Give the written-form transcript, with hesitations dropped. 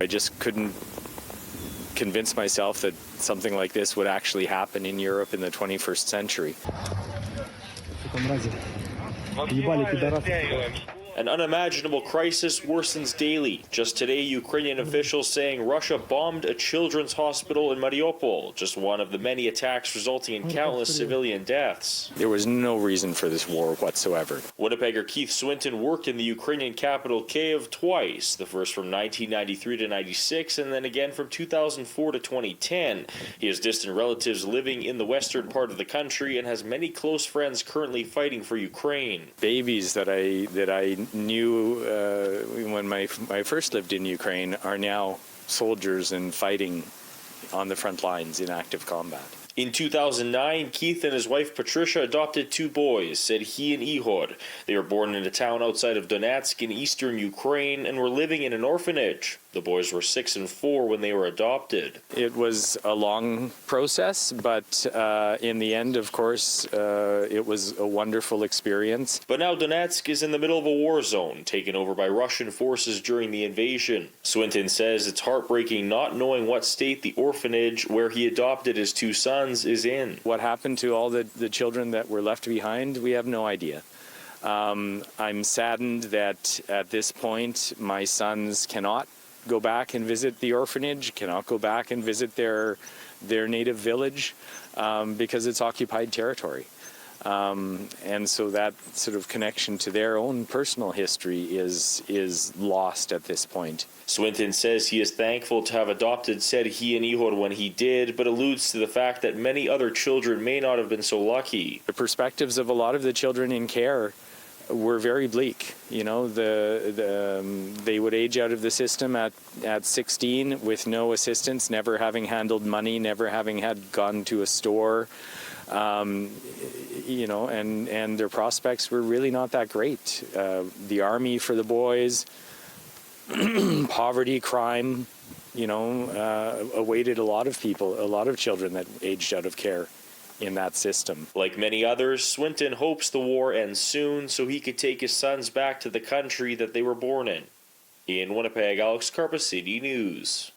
I just couldn't convince myself that something like this would actually happen in Europe in the 21st century. An unimaginable crisis worsens daily. Just today, Ukrainian officials saying Russia bombed a children's hospital in Mariupol, just one of the many attacks resulting in countless civilian deaths. There was no reason for this war whatsoever. Winnipegger Keith Swinton worked in the Ukrainian capital Kyiv twice, the first from 1993 to 96 and then again from 2004 to 2010. He has distant relatives living in the western part of the country and has many close friends currently fighting for Ukraine. Babies that I knew when I first lived in Ukraine are now soldiers and fighting on the front lines in active combat. In 2009, Keith and his wife Patricia adopted two boys, said he and Ihor. They were born in a town outside of Donetsk in eastern Ukraine and were living in an orphanage. The boys were 6 and 4 when they were adopted. It was a long process, but in the end, of course, it was a wonderful experience. But now Donetsk is in the middle of a war zone, taken over by Russian forces during the invasion. Swinton says it's heartbreaking not knowing what state the orphanage where he adopted his two sons is in. What happened to all the children that were left behind, we have no idea. I'm saddened that at this point my sons cannot go back and visit the orphanage, cannot go back and visit their native village because it's occupied territory. And so that sort of connection to their own personal history is lost at this point. Swinton says he is thankful to have adopted said he and Ihor when he did, but alludes to the fact that many other children may not have been so lucky. The perspectives of a lot of the children in care were very bleak. You know, they would age out of the system at 16 with no assistance, never having handled money, never having had gone to a store. You know, and their prospects were really not that great. The army for the boys, poverty, crime, you know, awaited a lot of people, a lot of children that aged out of care in that system. Like many others, Swinton hopes the war ends soon so he could take his sons back to the country that they were born in. In Winnipeg, Karpa City News.